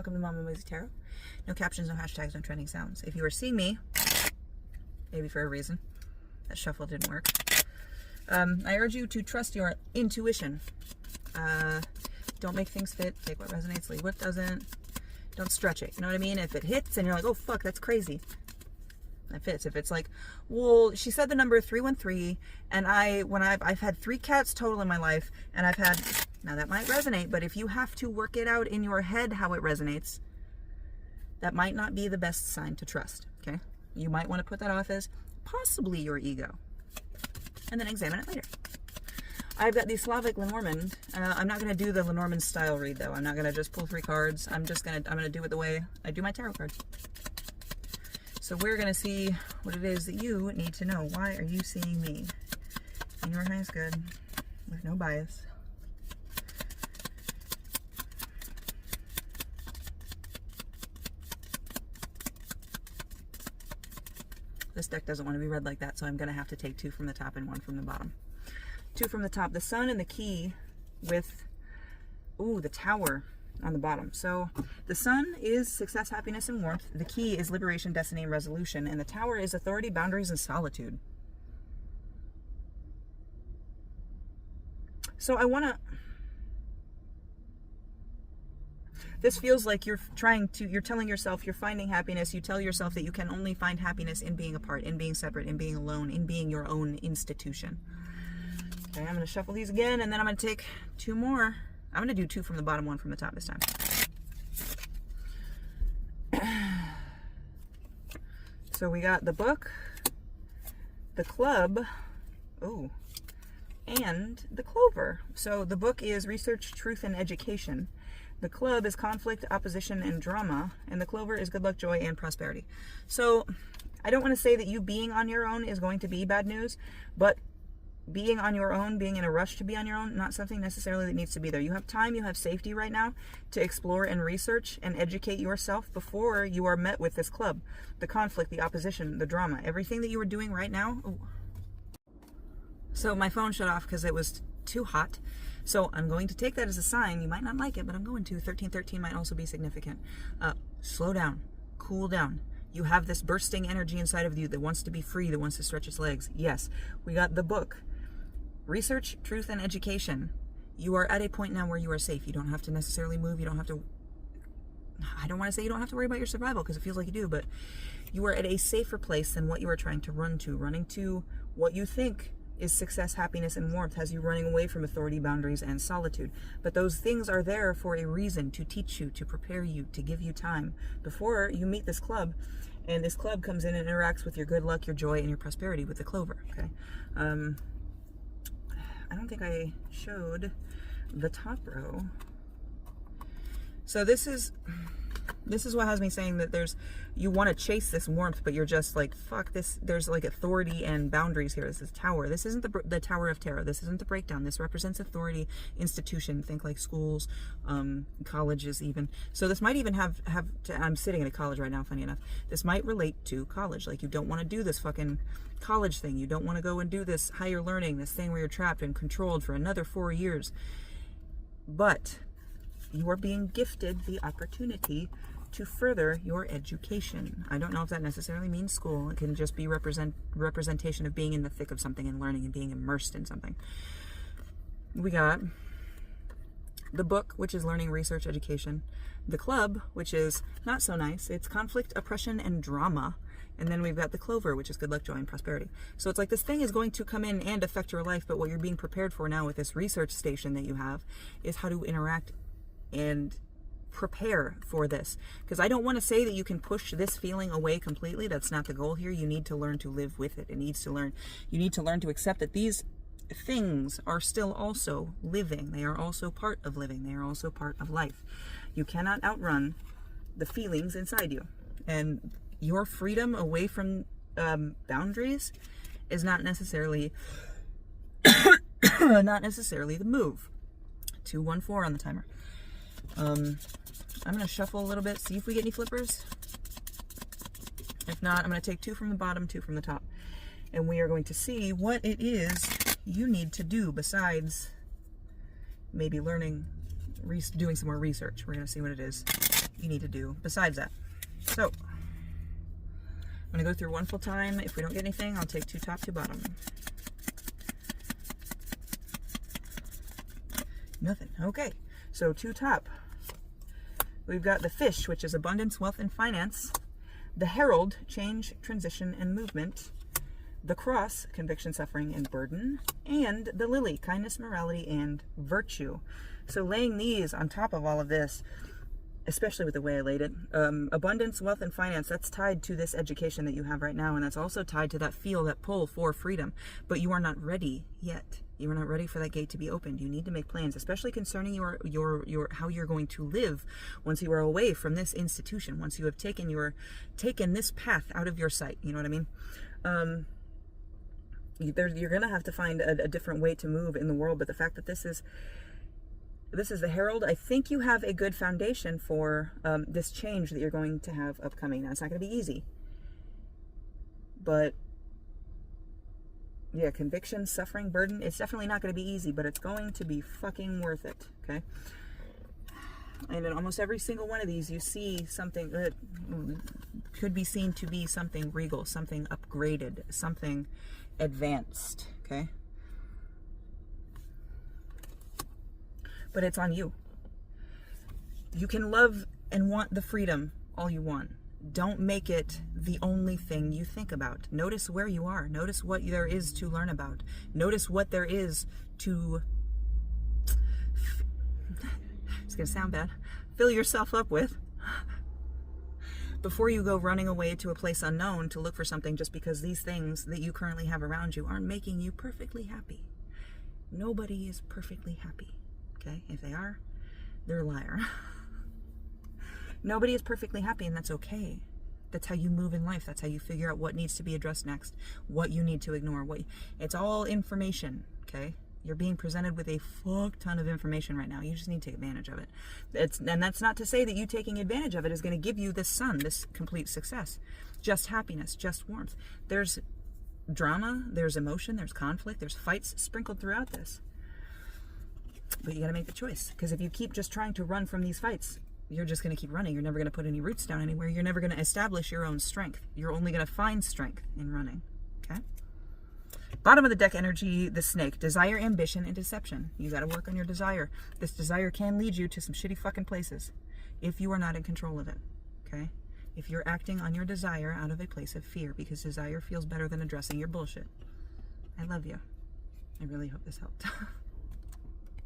Welcome to Mama Mozy Tarot. No captions, no hashtags, no trending sounds. If you are seeing me, maybe for a reason, that shuffle didn't work. I urge you to trust your intuition. Don't make things fit. Take what resonates, leave what doesn't. Don't stretch it. You know what I mean? If it hits and you're like, oh fuck, that's crazy, that fits. If it's like, well, she said the number 313, and I've had 3 cats total in my life, and I've had, now that might resonate, but if you have to work it out in your head how it resonates, that might not be the best sign to trust. Okay, you might want to put that off as possibly your ego, and then examine it later. I've got the Slavic Lenormand. I'm not going to do the Lenormand style read though. I'm not going to just pull 3 cards. I'm going to do it the way I do my tarot cards. So we're going to see what it is that you need to know. Why are you seeing me? In your highest good, with no bias. This deck doesn't want to be read like that, so I'm going to have to take 2 from the top and 1 from the bottom. 2 from the top, the Sun and the Key with, ooh, the Tower on the bottom. So the Sun is success, happiness, and warmth. The Key is liberation, destiny, and resolution. And the Tower is authority, boundaries, and solitude. So I want to... This feels like you're telling yourself you're finding happiness. You tell yourself that you can only find happiness in being apart, in being separate, in being alone, in being your own institution. Okay, I'm going to shuffle these again, and then I'm going to take 2 more. I'm going to do 2 from the bottom, 1 from the top this time. So we got the Book, the Club, ooh, and the Clover. So the Book is research, truth, and education. The Club is conflict, opposition, and drama. And the Clover is good luck, joy, and prosperity. So I don't want to say that you being on your own is going to be bad news, but being on your own, being in a rush to be on your own, not something necessarily that needs to be there. You have time, you have safety right now to explore and research and educate yourself before you are met with this Club. The conflict, the opposition, the drama, everything that you are doing right now. Ooh. So my phone shut off because it was too hot. So I'm going to take that as a sign. You might not like it, but I'm going to. 1313 might also be significant. Slow down, cool down. You have this bursting energy inside of you that wants to be free, that wants to stretch its legs. Yes, we got the Book. Research, truth, and education. You are at a point now where you are safe. You don't have to necessarily move. You don't have to... I don't want to say you don't have to worry about your survival because it feels like you do, but you are at a safer place than what you are trying to run to. Running to what you think is success, happiness, and warmth has you running away from authority, boundaries, and solitude. But those things are there for a reason, to teach you, to prepare you, to give you time before you meet this Club. And this Club comes in and interacts with your good luck, your joy, and your prosperity with the Clover. Okay. I don't think I showed the top row. So this is what has me saying that you want to chase this warmth, but you're just like, fuck this. There's like authority and boundaries here. This is Tower. This isn't the Tower of Tarot. This isn't the breakdown. This represents authority, institution. Think like schools, colleges even. So this might even I'm sitting in a college right now, funny enough. This might relate to college. Like you don't want to do this fucking college thing. You don't want to go and do this higher learning, this thing where you're trapped and controlled for another 4 years. But you are being gifted the opportunity to further your education. I don't know if that necessarily means school. It can just be representation of being in the thick of something and learning and being immersed in something. We got the Book, which is learning, research, education. The Club, which is not so nice. It's conflict, oppression, and drama. And then we've got the Clover, which is good luck, joy, and prosperity. So it's like this thing is going to come in and affect your life, but what you're being prepared for now with this research station that you have is how to interact and prepare for this. Because I don't want to say that you can push this feeling away completely. That's not the goal here. You need to learn to live with it. You need to learn to accept that these things are still also living. They are also part of living. They are also part of life. You cannot outrun the feelings inside you. And your freedom away from boundaries is not necessarily the move. 214 on the timer. I'm going to shuffle a little bit, see if we get any flippers. If not, I'm going to take 2 from the bottom, 2 from the top. And we are going to see what it is you need to do besides maybe learning, doing some more research. We're going to see what it is you need to do besides that. So I'm going to go through one full time. If we don't get anything, I'll take 2 top, 2 bottom. Nothing. Okay. So 2 top. We've got the Fish, which is abundance, wealth, and finance. The Herald, change, transition, and movement. The Cross, conviction, suffering, and burden. And the Lily, kindness, morality, and virtue. So laying these on top of all of this, especially with the way I laid it, abundance, wealth, and finance, that's tied to this education that you have right now, and that's also tied to that feel, that pull for freedom. But you are not ready yet. You are not ready for that gate to be opened. You need to make plans, especially concerning your how you're going to live once you are away from this institution, once you have taken this path out of your sight. You know what I mean? You're gonna have to find a different way to move in the world. But the fact that this is the Herald, I think you have a good foundation for this change that you're going to have upcoming. Now, it's not going to be easy, but yeah, conviction, suffering, burden, it's definitely not going to be easy, but it's going to be fucking worth it, okay? And in almost every single one of these, you see something that could be seen to be something regal, something upgraded, something advanced, okay? But it's on you. You can love and want the freedom all you want. Don't make it the only thing you think about. Notice where you are. Notice what there is to learn about. Notice what there is to, it's going to sound bad, fill yourself up with before you go running away to a place unknown to look for something just because these things that you currently have around you aren't making you perfectly happy. Nobody is perfectly happy. Okay, if they are, they're a liar. Nobody is perfectly happy, and that's okay. That's how you move in life. That's how you figure out what needs to be addressed next, what you need to ignore. It's all information, okay? You're being presented with a fuck ton of information right now. You just need to take advantage of it. And that's not to say that you taking advantage of it is going to give you this sun, this complete success, just happiness, just warmth. There's drama, there's emotion, there's conflict, there's fights sprinkled throughout this. But you got to make the choice, because if you keep just trying to run from these fights, you're just going to keep running. You're never going to put any roots down anywhere. You're never going to establish your own strength. You're only going to find strength in running. Okay? Bottom of the deck energy, the Snake. Desire, ambition, and deception. You got to work on your desire. This desire can lead you to some shitty fucking places if you are not in control of it. Okay? If you're acting on your desire out of a place of fear, because desire feels better than addressing your bullshit. I love you. I really hope this helped.